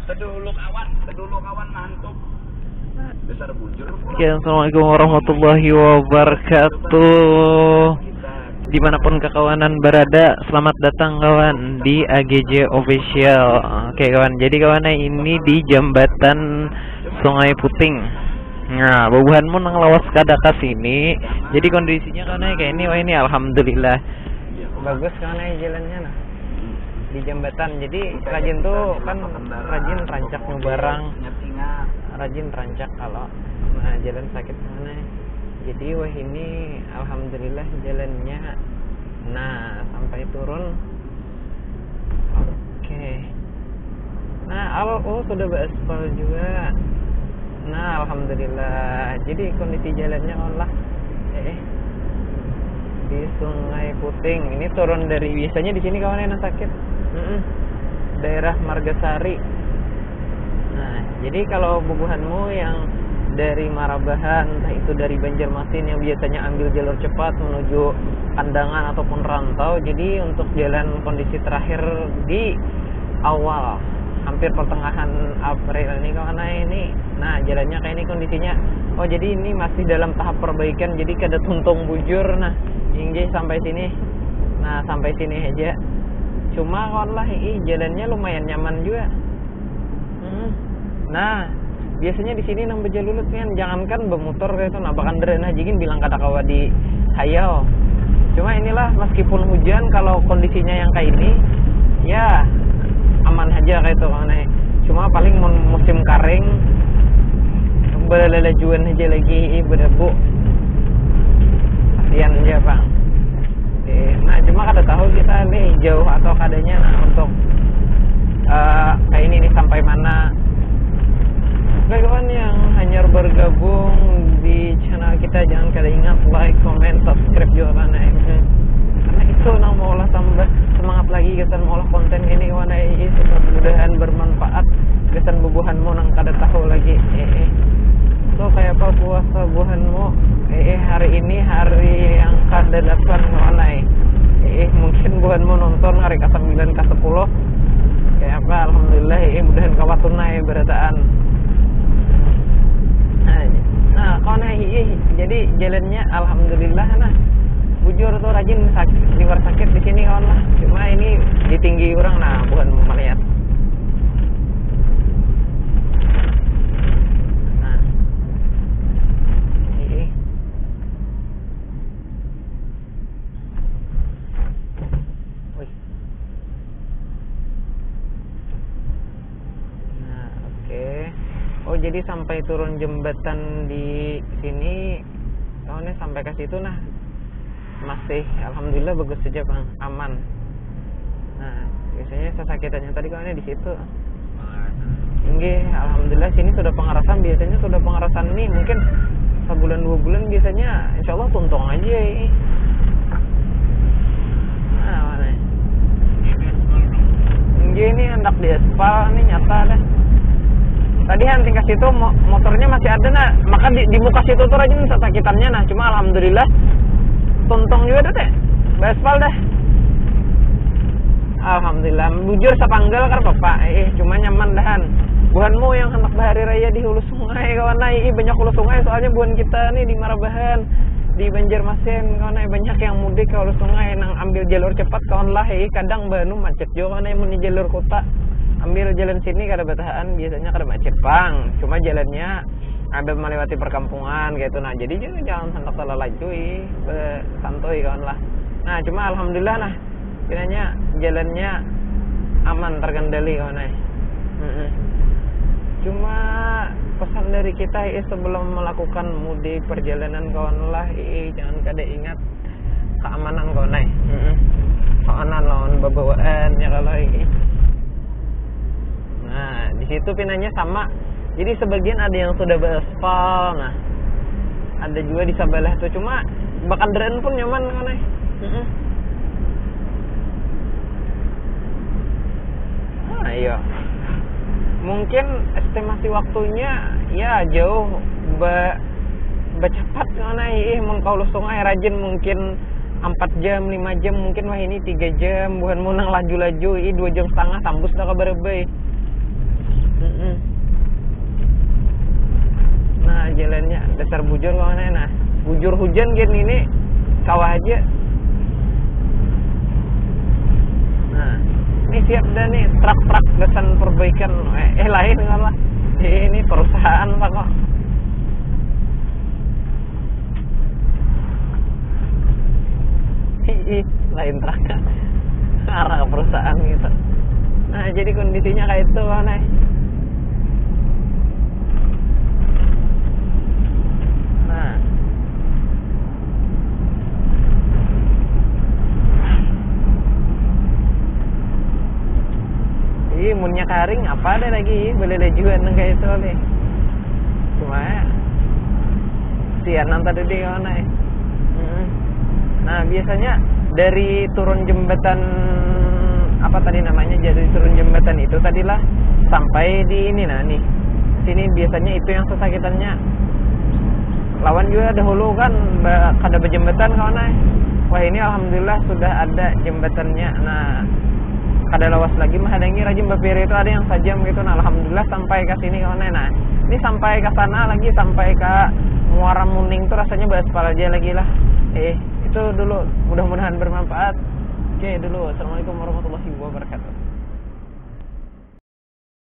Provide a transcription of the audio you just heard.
Tedulu kawan mantap. Besar bujur. Oke, assalamualaikum warahmatullahi wabarakatuh. Dimanapun kekawanan berada, selamat datang kawan di AGJ Official. Oke kawan, jadi kawan ini di jembatan Sungai Puting. Nah, babuhanmu nang lawas kada ka sini. Jadi kondisinya kawan kayak ini, wah ini alhamdulillah. Bagus kawan jalannya nah. Di jembatan. Jadi rajin tuh kan rajin rancak barang. Rajin rancak kalau jalan sakit mana. Jadi wah ini alhamdulillah jalannya. Nah, sampai turun. Oke. Nah, sudah beraspal juga. Nah, alhamdulillah. Jadi kondisi jalannya Allah di Sungai Puting. Ini turun dari biasanya di sini kawan yang sakit. Daerah Margasari. Nah, jadi kalau bubuhanmu yang dari Marabahan, entah itu dari Banjarmasin yang biasanya ambil jalur cepat menuju Kandangan ataupun Rantau, jadi untuk jalan kondisi terakhir di awal hampir pertengahan April ini kawan ini. Nah, jalannya kayak ini kondisinya. Oh, jadi ini masih dalam tahap perbaikan, jadi kada tuntung bujur. Nah, ini sampai sini. Nah, sampai sini aja. Cuma kawan lah jalannya lumayan nyaman juga. Nah, biasanya di sini nang bejalulut kan, jangankan bermotor kayak itu, nampakan derena jingin bilang kata kawa di hayau. Cuma inilah meskipun hujan, kalau kondisinya yang kayak ini, ya aman aja kayak itu kan. Cuma paling musim kering, berlelajuan aja lagi berdebu. Kasihan aja bang. Nah, cuma kada tahu kita nih jauh atau kadanya untuk kayak ini nih sampai mana. Oke kawan yang hanya bergabung di channel kita, jangan kada ingat like, comment, subscribe juga kan. Karena itu nang maulah tambah semangat lagi kesan maulah konten ini kawan. Mudah-mudahan bermanfaat kesan bubuhanmu nang kada tahu lagi. So kayak apa puasa bubuhanmu? Hari ini hari yang ke-8 kawan. Mungkin bubuhanmu nonton hari ke-9 ke-10. Kayak apa? Alhamdulillah mudahan kawatunai berataan. Nah, kawan jadi jalannya alhamdulillah nah. Bujur tuh rajin liwar sakit di sini kawan lah. Cuma ini ditinggi orang nah, bukan melihat. Nah. Wih. Nah, oke. Oh, jadi sampai turun jembatan di sini kawannya sampai ke situ nah. Masih alhamdulillah bagus saja bang, aman. Nah, biasanya sasakitannya tadi kawannya di situ. Ini alhamdulillah sini sudah pengarasan, biasanya sudah pengarasan nih mungkin sebulan 2 bulan biasanya insyaallah tuntung aja ini. Nah, mana? Ini hendak diaspal nih nyata dah. Tadi hanting ke situ motornya masih ada nah, maka di muka situ tuh rajin sasakitannya nah. Cuma alhamdulillah tuntung juga deh, beraspal dah. Alhamdulillah, bujur sapanggal kan bapak. Cuma nyaman dahan. Buhanmu yang hendak bahari raya di hulu sungai kawan banyak hulu sungai soalnya buhan kita nih di Marabahan, di Banjarmasin kawan banyak yang mudik ke hulu sungai nang ambil jalur cepat kawan lah. Kadang banu macet juga kawan mun di jalur kota. Ambil jalan sini kada batahan, biasanya kada macet bang. Cuma jalannya ada melewati perkampungan kayak itu nah. Jadi jangan hendak salah laju santuy kawan lah. Nah, cuma alhamdulillah nah. Kiranya jalannya aman terkendali kawan. Cuma pesan dari kita sebelum melakukan mudik perjalanan kawan lah, jangan kada ingat keamanan kawan. Soalan lawan bawaan ya kalau Nah, di situ pinanya sama. Jadi sebagian ada yang sudah beraspal. Nah, ada juga di sebelah tuh. Cuma bakal dren pun nyaman kan iya. Mungkin estimasi waktunya ya jauh bercepat kan mengkaulu sungai rajin mungkin 4 jam, 5 jam mungkin wah ini 3 jam bukan menang laju-laju ini 2,5 jam tambus dah kabar baik. dasar bujur kawan. Nah bujur hujan gini ini kawah aja. Nah ini siap dah nih truk-truk desain perbaikan. Lain enggak lah, ini perusahaan pak kok. Lain truk arah ke perusahaan gitu. Nah jadi kondisinya kayak itu kawan. Nah munnya karing apa ada lagi boleh lejuan kayak itu oleh cuma sianan tadi di kawan. Nah biasanya dari turun jembatan apa tadi namanya, jadi turun jembatan itu tadilah sampai di ini. Nah nih sini biasanya itu yang sesakitannya lawan juga dahulu kan kada berjembatan kawan. Wah ini alhamdulillah sudah ada jembatannya. Nah kada lawas lagi mah ada yang rajin bapiri itu ada yang sajam gitu. Nah alhamdulillah sampai ke sini kawan. Nah ini sampai ke sana lagi, sampai ke Muara Muning tuh rasanya baspal aja lagi lah. Itu dulu, mudah-mudahan bermanfaat. Oke dulu, assalamualaikum warahmatullahi wabarakatuh.